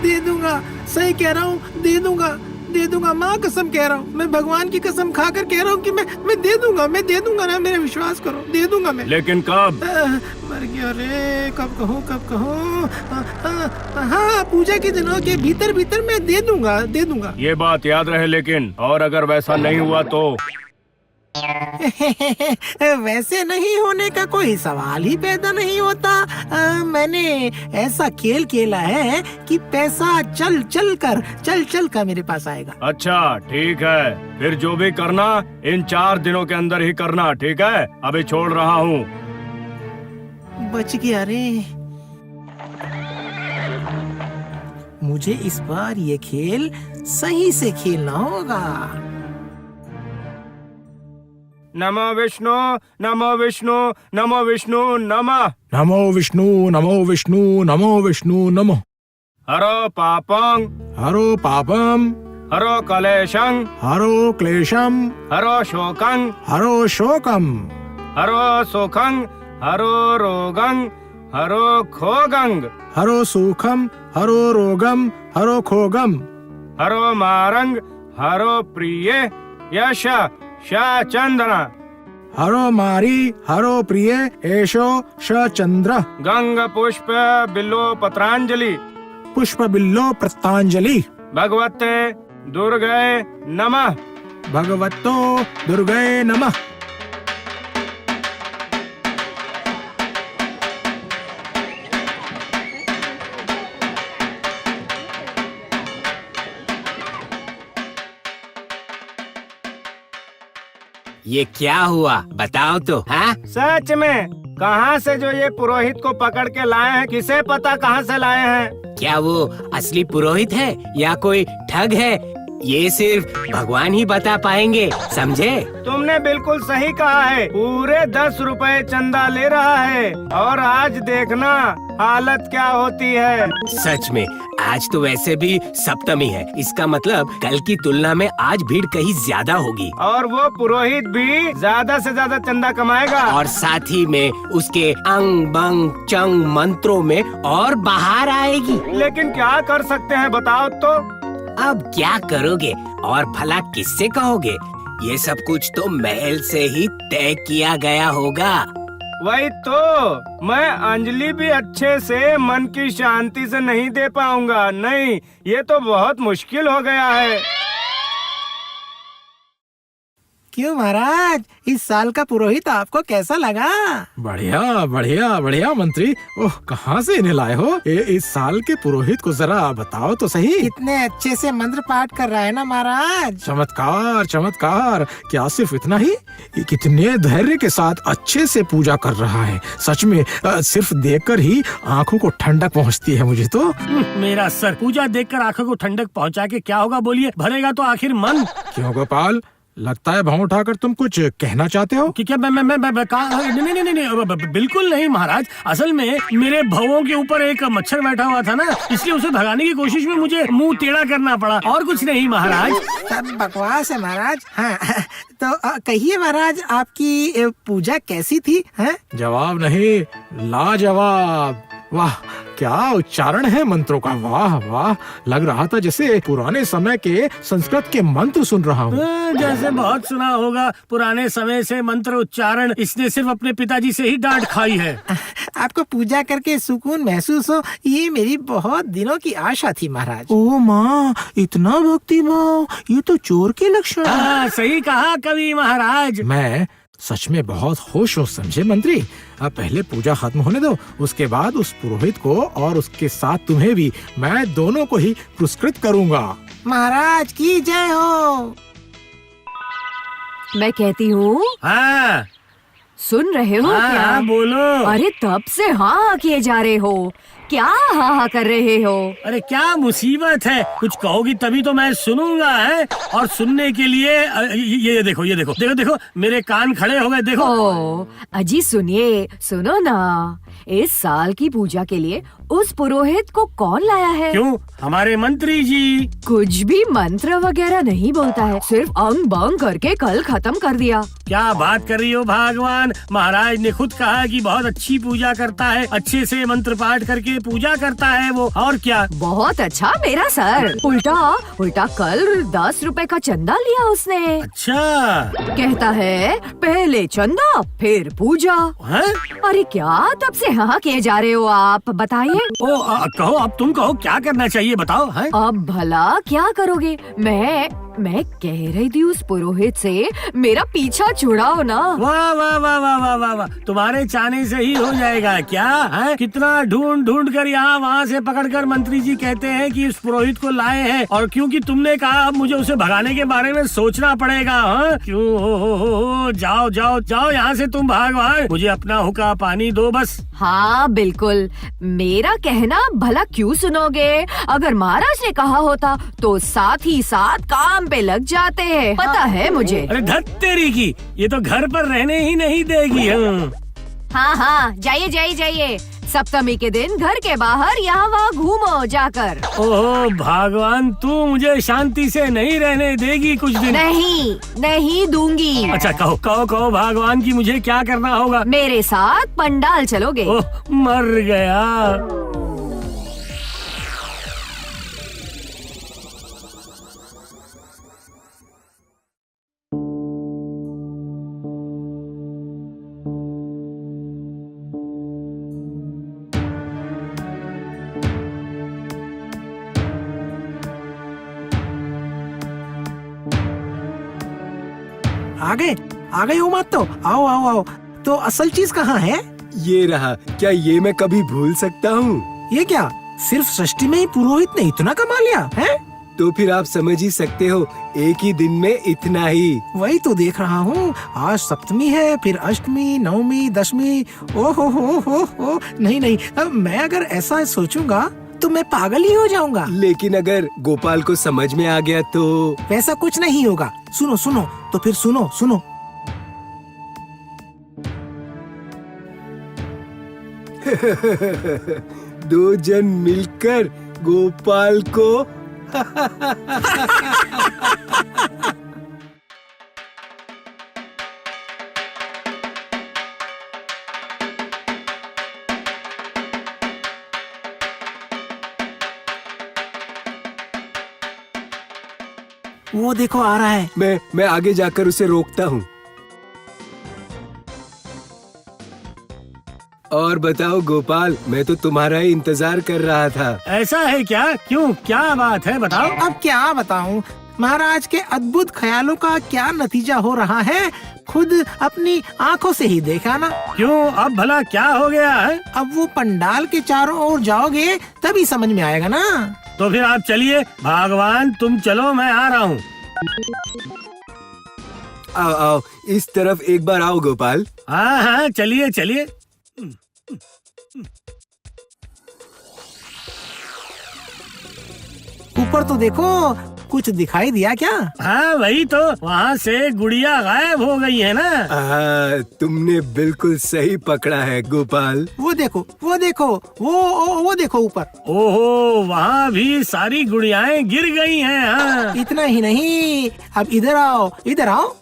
दे दूंगा, सही कह रहा हूँ, दे दूंगा, माँ कसम कह रहा हूँ, मैं भगवान की कसम खाकर कह रहा हूँ कि मैं दे दूंगा ना, मेरा विश्वास करो, दे दूंगा मैं। लेकिन कब? मर गया रे, कब कहूँ? हाँ, पूजा के दिनों के भीतर मैं दे दूंगा। ये बात याद रहे लेकिन, और अगर वैसा नहीं हुआ तो? वैसे नहीं होने का कोई सवाल ही पैदा नहीं होता। मैंने ऐसा खेल खेला है कि पैसा चल कर मेरे पास आएगा। अच्छा ठीक है, फिर जो भी करना इन 4 दिनों के अंदर ही करना, ठीक है? अभी छोड़ रहा हूँ। बच गया रे। मुझे इस बार ये खेल सही से खेलना होगा। नमो विष्णु, नमो विष्णु, नमो विष्णु, नमः। नमो विष्णु, नमो विष्णु, नमो विष्णु, नमो। हरो पापं, हरो पापम, हरो कलेशं, हरो क्लेशम, हरो शोकं, हरो शोकम, हरो सुखं, हरो रोगं, हरो खोगं, हरो सुखम, हरो रोगम, हरो खोगम, हरो मारंग, हरो प्रिय यश चंद्र, हरो मारी, हरो प्रिय एषो श चंद्र, गंग पुष्प बिल्लो पत्रांजलि, पुष्प बिल्लो प्रत्तांजलि, भगवते दुर्गे नमः, भगवतो दुर्गे नमः। ये क्या हुआ बताओ तो। हाँ, सच में कहाँ से जो ये पुरोहित को पकड़ के लाए हैं, किसे पता कहाँ से लाए हैं? क्या वो असली पुरोहित है या कोई ठग है? ये सिर्फ भगवान ही बता पाएंगे, समझे? तुमने बिल्कुल सही कहा है, पूरे 10 रुपए चंदा ले रहा है, और आज देखना हालत क्या होती है। सच में आज तो वैसे भी सप्तमी है, इसका मतलब कल की तुलना में आज भीड़ कहीं ज्यादा होगी, और वो पुरोहित भी ज्यादा से ज्यादा चंदा कमाएगा, और साथ ही में उसके अंग बंग चंग मंत्रों में और बाहर आएगी। लेकिन क्या कर सकते हैं बताओ तो? अब क्या करोगे और भला किससे कहोगे? ये सब कुछ तो महल से ही तय किया गया होगा। वही तो, मैं अंजलि भी अच्छे से मन की शांति से नहीं दे पाऊंगा। नहीं, ये तो बहुत मुश्किल हो गया है। क्यों महाराज, इस साल का पुरोहित आपको कैसा लगा? बढ़िया बढ़िया बढ़िया मंत्री। ओह, कहाँ से इन्हें लाए हो? इस साल के पुरोहित को जरा बताओ तो सही। कितने अच्छे से मंत्र पाठ कर रहा है ना महाराज। चमत्कार चमत्कार। क्या सिर्फ इतना ही? ये कितने धैर्य के साथ अच्छे से पूजा कर रहा है। सच में सिर्फ देखकर ही आँखों को ठंडक पहुँचती है मुझे तो। मेरा सर, पूजा देखकर आँखों को ठंडक पहुँचा के क्या होगा बोलिए? भरेगा तो आखिर मन। क्यों गोपाल, लगता है भौं उठाकर तुम कुछ कहना चाहते हो? कि क्या मैं नहीं, बिल्कुल नहीं महाराज। असल में मेरे भवों के ऊपर एक मच्छर बैठा हुआ था ना, इसलिए उसे भगाने की कोशिश में मुझे मुंह टेढ़ा करना पड़ा, और कुछ नहीं महाराज। सब बकवास है महाराज। हाँ, तो कहिए महाराज, आपकी पूजा कैसी थी? हाँ? जवाब नहीं, लाजवाब। वाह, क्या उच्चारण है मंत्रों का। वाह वाह, लग रहा था जैसे पुराने समय के संस्कृत के मंत्र सुन रहा हूँ। जैसे बहुत सुना होगा पुराने समय से मंत्र उच्चारण, इसने सिर्फ अपने पिताजी से ही डांट खाई है। आपको पूजा करके सुकून महसूस हो, ये मेरी बहुत दिनों की आशा थी महाराज। ओ माँ, इतना भक्ति भाव, ये तो चोर के लक्षण। हाँ, सही कहा कवि महाराज। मैं सच में बहुत खुश हूँ समझे मंत्री। अब पहले पूजा खत्म होने दो, उसके बाद उस पुरोहित को और उसके साथ तुम्हें भी, मैं दोनों को ही पुरस्कृत करूँगा। महाराज की जय हो। मैं कहती हूँ, हाँ, सुन रहे हो हाँ, क्या? हाँ, बोलो। अरे तब से हाँ किए जा रहे हो, क्या हाँ कर रहे हो? अरे क्या मुसीबत है, कुछ कहोगी तभी तो मैं सुनूंगा है। और सुनने के लिए ये देखो देखो देखो, मेरे कान खड़े हो गए। देखो। ओ, अजी सुनिए, सुनो ना, इस साल की पूजा के लिए उस पुरोहित को कौन लाया है? क्यों? हमारे मंत्री जी। कुछ भी मंत्र वगैरह नहीं बोलता है, सिर्फ अंग बंग करके कल खत्म कर दिया। क्या बात कर रही हो भगवान? महाराज ने खुद कहा कि बहुत अच्छी पूजा करता है, अच्छे से मंत्र पाठ करके पूजा करता है वो, और क्या। बहुत अच्छा मेरा सर। उल्टा उल्टा कल 10 रुपए का चंदा लिया उसने। अच्छा। कहता है पहले चंदा फिर पूजा। है? अरे क्या तब से हाँ किए जा रहे हो आप, बताइए। कहो, अब तुम कहो क्या करना चाहिए, बताओ। है? अब भला क्या करोगे? मैं कह रही थी उस पुरोहित से मेरा पीछा छुड़ाओ ना। वाह वाह वाह वाह वाह वाह वाह, तुम्हारे चाहने से ही हो जाएगा क्या? है? कितना ढूंढ ढूंढ कर यहाँ वहाँ से पकड़कर मंत्री जी कहते हैं कि इस पुरोहित को लाए हैं, और क्योंकि तुमने कहा अब मुझे उसे भगाने के बारे में सोचना पड़ेगा। हाँ? क्यों? हो, जाओ जाओ जाओ यहाँ से, तुम भाग भाग, मुझे अपना हुक्का पानी दो बस। हाँ बिल्कुल, मेरा कहना भला क्यों सुनोगे? अगर महाराज ने कहा होता तो साथ ही साथ काम पे लग जाते हैं, पता है मुझे। अरे धत तेरी की, ये तो घर पर रहने ही नहीं देगी। हाँ हाँ, जाइए जाइए जाइए, सप्तमी के दिन घर के बाहर यहाँ वहाँ घूमो जाकर। ओह भगवान, तू मुझे शांति से नहीं रहने देगी कुछ दिन? नहीं नहीं दूंगी। अच्छा कहो कहो कहो भगवान की मुझे क्या करना होगा? मेरे साथ पंडाल चलोगे? ओह मर गया। आ गए हो मत तो, आओ आओ आओ। तो असल चीज कहाँ है? ये रहा। क्या ये मैं कभी भूल सकता हूँ? ये क्या सिर्फ षष्ठी में ही पुरोहित ने इतना कमा लिया है? तो फिर आप समझ ही सकते हो, एक ही दिन में इतना ही। वही तो देख रहा हूँ, आज सप्तमी है, फिर अष्टमी, नवमी, दशमी। ओ हो, नहीं नहीं, अब मैं अगर ऐसा सोचूंगा तो मैं पागल ही हो जाऊंगा। लेकिन अगर गोपाल को समझ में आ गया तो? वैसा कुछ नहीं होगा। सुनो सुनो, तो फिर सुनो सुनो। दो जन मिलकर गोपाल को वो देखो आ रहा है। मैं आगे जाकर उसे रोकता हूँ। और बताओ गोपाल, मैं तो तुम्हारा ही इंतजार कर रहा था। ऐसा है क्या? क्यों, क्या बात है, बताओ। अब क्या बताऊं, महाराज के अद्भुत ख्यालों का क्या नतीजा हो रहा है, खुद अपनी आंखों से ही देखा ना। क्यों, अब भला क्या हो गया है? अब वो पंडाल के चारों ओर जाओगे तभी समझ में आएगा ना। तो फिर आप चलिए, भगवान तुम चलो, मैं आ रहा हूँ। आओ आओ, इस तरफ एक बार आओ गोपाल। हाँ हाँ, चलिए चलिए। ऊपर तो देखो, कुछ दिखाई दिया क्या? हाँ वही तो, वहाँ से गुड़िया गायब हो गई है ना। तुमने बिल्कुल सही पकड़ा है गोपाल। वो देखो वो देखो, वो देखो ऊपर। ओहो, वहाँ भी सारी गुड़ियाएं गिर गई हैं। हाँ। इतना ही नहीं, अब इधर आओ, इधर आओ।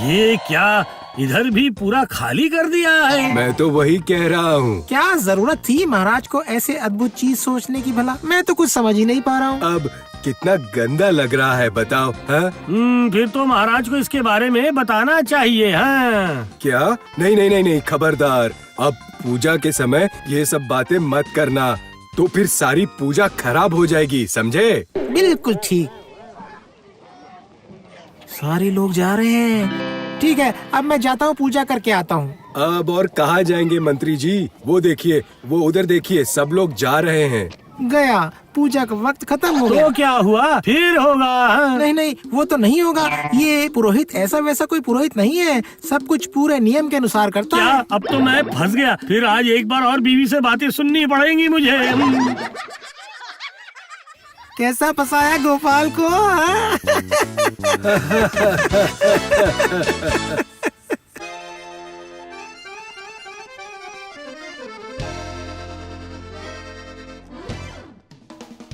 ये क्या, इधर भी पूरा खाली कर दिया है? मैं तो वही कह रहा हूँ। क्या जरूरत थी महाराज को ऐसे अद्भुत चीज सोचने की भला? मैं तो कुछ समझ ही नहीं पा रहा हूँ। अब कितना गंदा लग रहा है, बताओ। हाँ? फिर तो महाराज को इसके बारे में बताना चाहिए। हाँ। क्या? नहीं नहीं नहीं नहीं, खबरदार। अब पूजा के समय ये सब बातें मत करना, तो फिर सारी पूजा खराब हो जाएगी, समझे? बिल्कुल ठीक। सारे लोग जा रहे हैं। ठीक है, अब मैं जाता हूँ, पूजा करके आता हूँ। अब और कहाँ जाएंगे मंत्री जी? वो देखिए, वो उधर देखिए, सब लोग जा रहे हैं। गया, पूजा का वक्त खत्म हो गया। तो क्या हुआ, फिर होगा? हाँ? नहीं नहीं, वो तो नहीं होगा। ये पुरोहित ऐसा वैसा कोई पुरोहित नहीं है, सब कुछ पूरे नियम के अनुसार करता क्या? है। अब तो मैं फंस गया। फिर आज एक बार और बीवी से बातें सुननी पड़ेंगी मुझे। कैसा फंसाया गोपाल को? हाँ?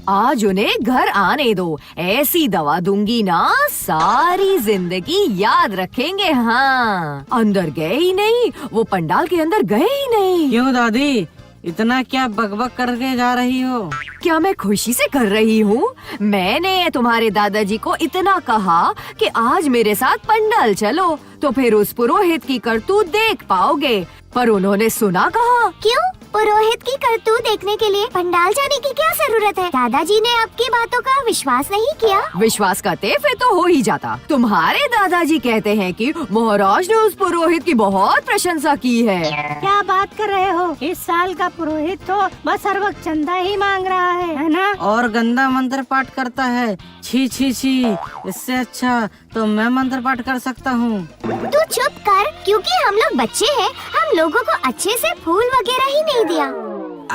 आज उन्हें घर आने दो, ऐसी दवा दूंगी ना सारी जिंदगी याद रखेंगे। हाँ, अंदर गए ही नहीं, वो पंडाल के अंदर गए ही नहीं। क्यों दादी, इतना क्या बकबक करके जा रही हो? क्या मैं खुशी से कर रही हूँ? मैंने तुम्हारे दादाजी को इतना कहा कि आज मेरे साथ पंडाल चलो, तो फिर उस पुरोहित की करतूत देख पाओगे, पर उन्होंने सुना कहाँ। क्यों? पुरोहित की करतूत देखने के लिए पंडाल जाने की क्या जरूरत है? दादाजी ने आपकी बातों का विश्वास नहीं किया। विश्वास करते फिर तो हो ही जाता। तुम्हारे दादाजी कहते हैं कि महाराज ने उस पुरोहित की बहुत प्रशंसा की है। क्या बात कर रहे हो? इस साल का पुरोहित तो बस हर वक्त चंदा ही मांग रहा है ना? और गंदा मंत्र पाठ करता है। छी छी छी, इससे अच्छा तो मैं मंत्र पाठ कर सकता हूँ। तू चुप कर, क्योंकि हम लोग बच्चे हैं, हम लोगों को अच्छे से फूल वगैरह ही नहीं दिया।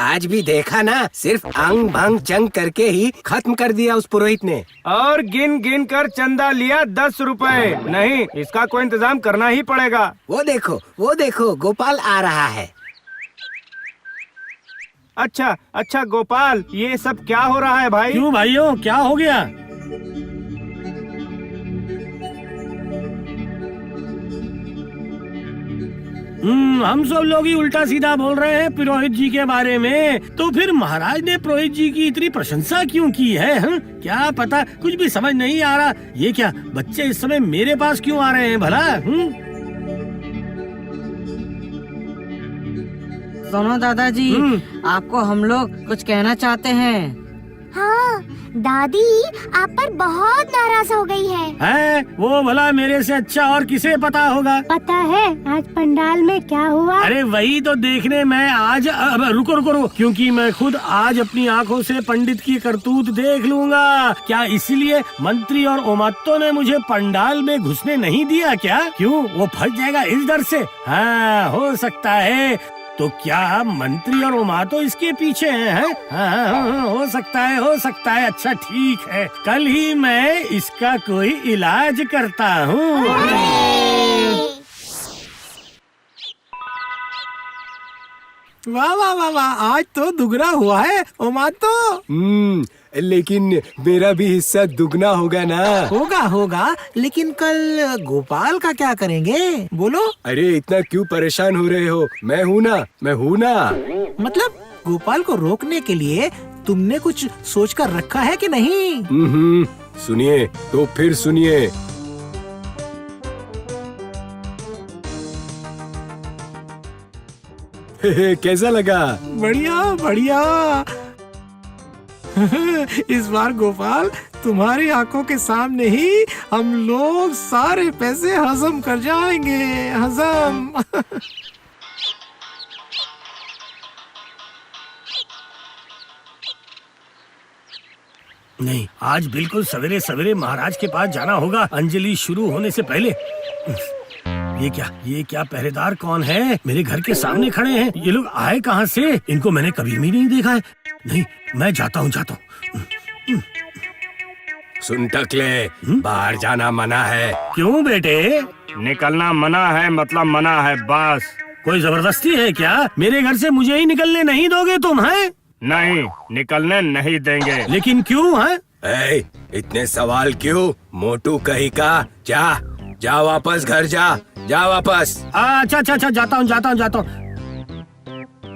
आज भी देखा ना, सिर्फ अंग भंग चंग करके ही खत्म कर दिया उस पुरोहित ने। और गिन गिन कर चंदा लिया 10 रुपए। नहीं, इसका कोई इंतजाम करना ही पड़ेगा। वो देखो गोपाल आ रहा है। अच्छा गोपाल, ये सब क्या हो रहा है भाई? क्यों भाइयों, क्या हो गया? हम सब लोग ही उल्टा सीधा बोल रहे हैं पुरोहित जी के बारे में, तो फिर महाराज ने पुरोहित जी की इतनी प्रशंसा क्यों की है? क्या पता, कुछ भी समझ नहीं आ रहा। ये क्या बच्चे इस समय मेरे पास क्यों आ रहे हैं भला? सुनो दादाजी, आपको हम लोग कुछ कहना चाहते हैं। हाँ, दादी आप पर बहुत नाराज हो गई है। वो भला मेरे से अच्छा और किसे पता होगा? पता है आज पंडाल में क्या हुआ? अरे वही तो देखने मैं आज रुको, क्योंकि मैं खुद आज अपनी आंखों से पंडित की करतूत देख लूंगा। क्या इसलिए मंत्री और ओमात्तो ने मुझे पंडाल में घुसने नहीं दिया क्या? क्यों, वो फंस जाएगा इस डर से? हाँ, हो सकता है। तो क्या मंत्री और ओमात्तो इसके पीछे हैं? हाँ, हो सकता है। अच्छा ठीक है, कल ही मैं इसका कोई इलाज करता हूँ। वाह वाह वाह वाह, आज तो दुगना हुआ है ओमात्तो। लेकिन मेरा भी हिस्सा दुगना होगा ना। होगा, लेकिन कल गोपाल का क्या करेंगे? बोलो। अरे इतना क्यों परेशान हो रहे हो? मैं हूँ ना। मतलब गोपाल को रोकने के लिए तुमने कुछ सोच कर रखा है कि नहीं? सुनिए तो फिर सुनिए। कैसा लगा? बढ़िया। इस बार गोपाल तुम्हारी आंखों के सामने ही हम लोग सारे पैसे हजम कर जाएंगे। नहीं, आज बिल्कुल सवेरे सवेरे महाराज के पास जाना होगा, अंजलि शुरू होने से पहले। ये क्या पहरेदार कौन है? मेरे घर के सामने खड़े हैं। ये लोग आए कहाँ से? इनको मैंने कभी भी नहीं देखा है। नहीं, मैं जाता हूँ। सुन टकले, बाहर जाना मना है। क्यों बेटे? निकलना मना है, मतलब मना है बस। कोई जबरदस्ती है क्या? मेरे घर से मुझे ही निकलने नहीं दोगे तुम? हैं? नहीं, निकलने नहीं देंगे। लेकिन क्यों? है इतने सवाल क्यों? मोटू कहीं का? जा वापस घर जा वापस। अच्छा, जाता हूँ।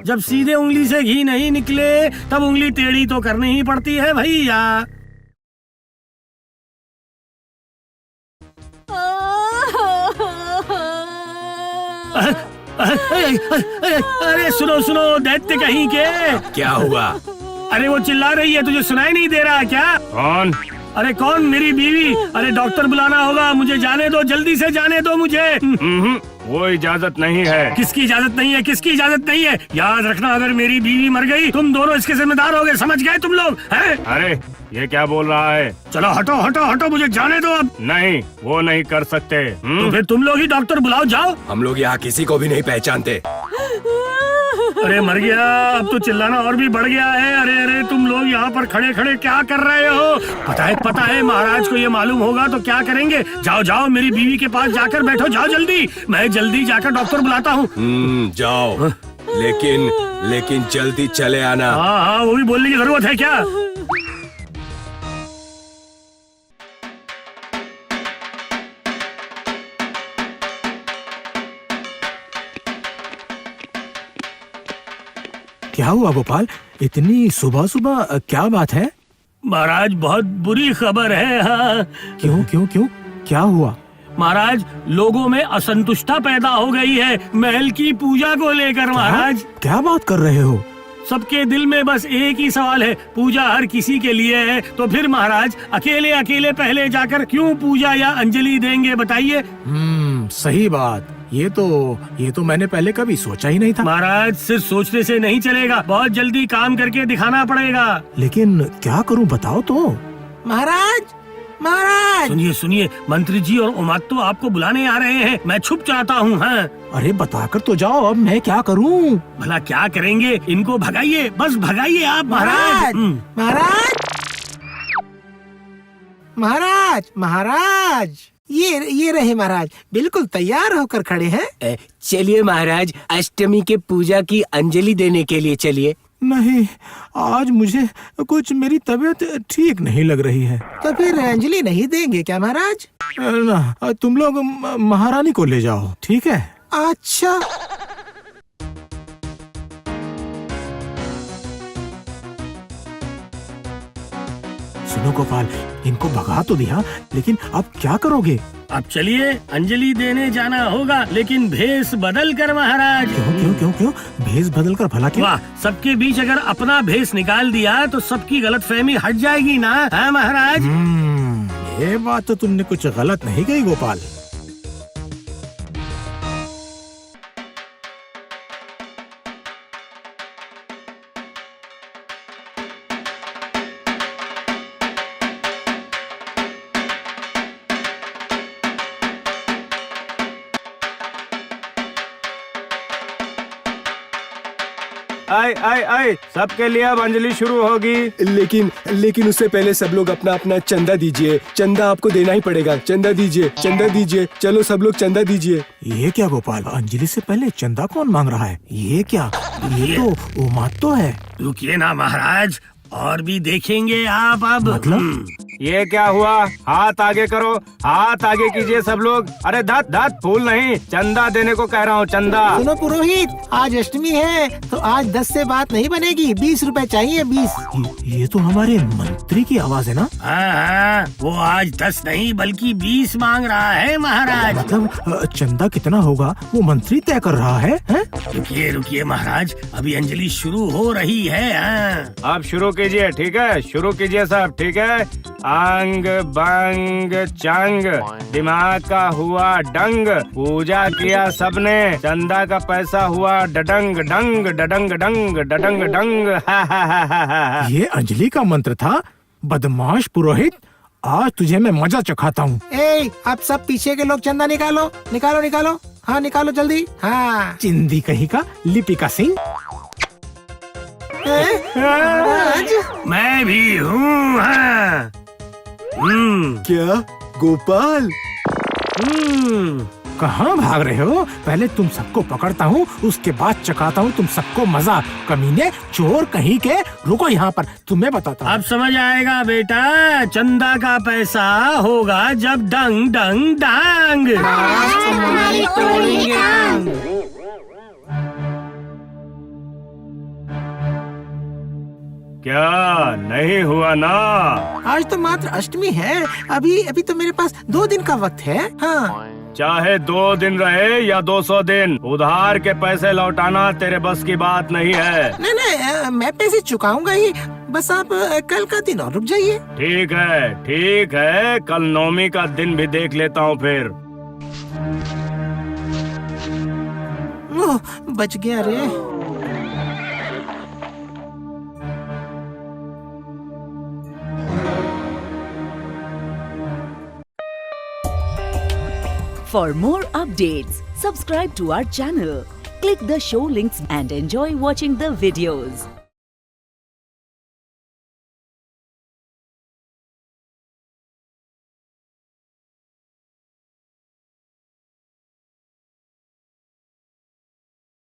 जब सीधे उंगली से घी नहीं निकले तब उंगली टेढ़ी तो करनी ही पड़ती है भैया। अरे सुनो दैत्य कहीं के। क्या हुआ? अरे वो चिल्ला रही है, तुझे सुनाई नहीं दे रहा क्या? कौन? अरे कौन? मेरी बीवी। अरे डॉक्टर बुलाना होगा, मुझे जाने दो, जल्दी से जाने दो मुझे। वो इजाजत नहीं है। किसकी इजाजत नहीं है? याद रखना, अगर मेरी बीवी मर गई तुम दोनों इसके जिम्मेदार होगे, समझ गए तुम लोग? हैं? अरे ये क्या बोल रहा है? चलो हटो, मुझे जाने दो अब। नहीं, वो नहीं कर सकते। तो फिर तुम लोग ही डॉक्टर बुलाओ, जाओ। हम लोग यहाँ किसी को भी नहीं पहचानते। अरे मर गया, अब तो चिल्लाना और भी बढ़ गया है। अरे तुम लोग यहाँ पर खड़े खड़े क्या कर रहे हो? पता है महाराज को ये मालूम होगा तो क्या करेंगे? जाओ मेरी बीवी के पास जाकर बैठो, जाओ जल्दी। मैं जल्दी जाकर डॉक्टर बुलाता हूँ। जाओ, लेकिन जल्दी चले आना। हाँ, वो भी बोलने की जरूरत है क्या? क्या हुआ गोपाल, इतनी सुबह सुबह क्या बात है? महाराज बहुत बुरी खबर है। हाँ क्यों क्यों क्यों, क्या हुआ? महाराज, लोगों में असंतुष्टता पैदा हो गई है महल की पूजा को लेकर। महाराज, क्या बात कर रहे हो? सबके दिल में बस एक ही सवाल है, पूजा हर किसी के लिए है, तो फिर महाराज अकेले अकेले पहले जाकर क्यों पूजा या अंजलि देंगे, बताइए। सही बात, ये तो मैंने पहले कभी सोचा ही नहीं था। महाराज, सिर्फ सोचने से नहीं चलेगा, बहुत जल्दी काम करके दिखाना पड़ेगा। लेकिन क्या करूं बताओ तो। महाराज, महाराज, सुनिए सुनिए, मंत्री जी और उमात्तो आपको बुलाने आ रहे हैं, मैं छुप जाता हूँ। हाँ, अरे बताकर तो जाओ, अब मैं क्या करूं? भला क्या करेंगे, इनको भगाइए, बस भगाइए आप। महाराज, महाराज, महाराज, महाराज, ये रहे महाराज, बिल्कुल तैयार होकर खड़े हैं। चलिए महाराज, अष्टमी के पूजा की अंजलि देने के लिए चलिए। नहीं, आज मुझे कुछ, मेरी तबीयत ठीक नहीं लग रही है। तो फिर अंजलि नहीं देंगे क्या महाराज? ना, तुम लोग महारानी को ले जाओ, ठीक है? अच्छा, सुनो गोपाल, इनको भगा तो दिया, लेकिन अब क्या करोगे? अब चलिए, अंजलि देने जाना होगा, लेकिन भेष बदल कर महाराज। क्यों क्यों क्यों क्यों? भेष बदल कर भला क्यों? वाह, सबके बीच अगर अपना भेष निकाल दिया तो सबकी गलतफहमी हट जाएगी ना, है महाराज? ये बात तो तुमने कुछ गलत नहीं कही गोपाल। आई आई आई, सबके लिए अब अंजलि शुरू होगी। लेकिन उससे पहले सब लोग अपना अपना चंदा दीजिए। चंदा आपको देना ही पड़ेगा। चंदा दीजिए, चंदा दीजिए। चलो सब लोग चंदा दीजिए। ये क्या गोपाल, अंजलि से पहले चंदा कौन मांग रहा है? ये क्या, ये तो उमात्तो है। रुकिए ना महाराज, और भी देखेंगे आप अब। मतलब? ये क्या हुआ? हाथ आगे करो, हाथ आगे कीजिए सब लोग। अरे धत धत, फूल नहीं, चंदा देने को कह रहा हूँ, चंदा। सुनो पुरोहित, आज अष्टमी है तो आज 10 से बात नहीं बनेगी, 20 रुपए चाहिए, 20। ये तो हमारे मंत्री की आवाज है ना? हाँ, वो आज 10 नहीं बल्कि 20 मांग रहा है महाराज। मतलब चंदा कितना होगा वो मंत्री तय कर रहा है? रुकिए रुकिए महाराज, अभी अंजलि शुरू हो रही है। अब शुरू कीजिए, ठीक है, शुरू कीजिए सब, ठीक है। अंग बंग चंग, दिमाग का हुआ डंग, पूजा किया सबने, चंदा का पैसा हुआ डडंग डंग, डडंग डंग, डडंग डंग। ये अंजलि का मंत्र था? बदमाश पुरोहित, आज तुझे मैं मजा चखाता हूँ। आप सब पीछे के लोग चंदा निकालो, निकालो निकालो, हाँ निकालो जल्दी। हाँ, चिंदी कहीं का लिपिका सिंह। मैं भी हूँ। हाँ। क्या गोपाल? कहाँ भाग रहे हो? पहले तुम सबको पकड़ता हूँ, उसके बाद चखाता हूँ तुम सबको मजा। कमीने, चोर कहीं के, रुको यहाँ पर, तुम्हें बताता हूँ। अब समझ आएगा बेटा, चंदा का पैसा होगा जब डंग डंग डांग। क्या नहीं हुआ ना? आज तो मात्र अष्टमी है, अभी तो मेरे पास 2 दिन का वक्त है। हाँ, चाहे 2 दिन रहे या 200 दिन, उधार के पैसे लौटाना तेरे बस की बात नहीं है। नहीं, मैं पैसे चुकाऊंगा ही, बस आप कल का दिन और रुक जाइए। ठीक है, कल नौमी का दिन भी देख लेता हूँ फिर। ओह, बच गया रे। For more updates, subscribe to our channel, click the show links and enjoy watching the videos.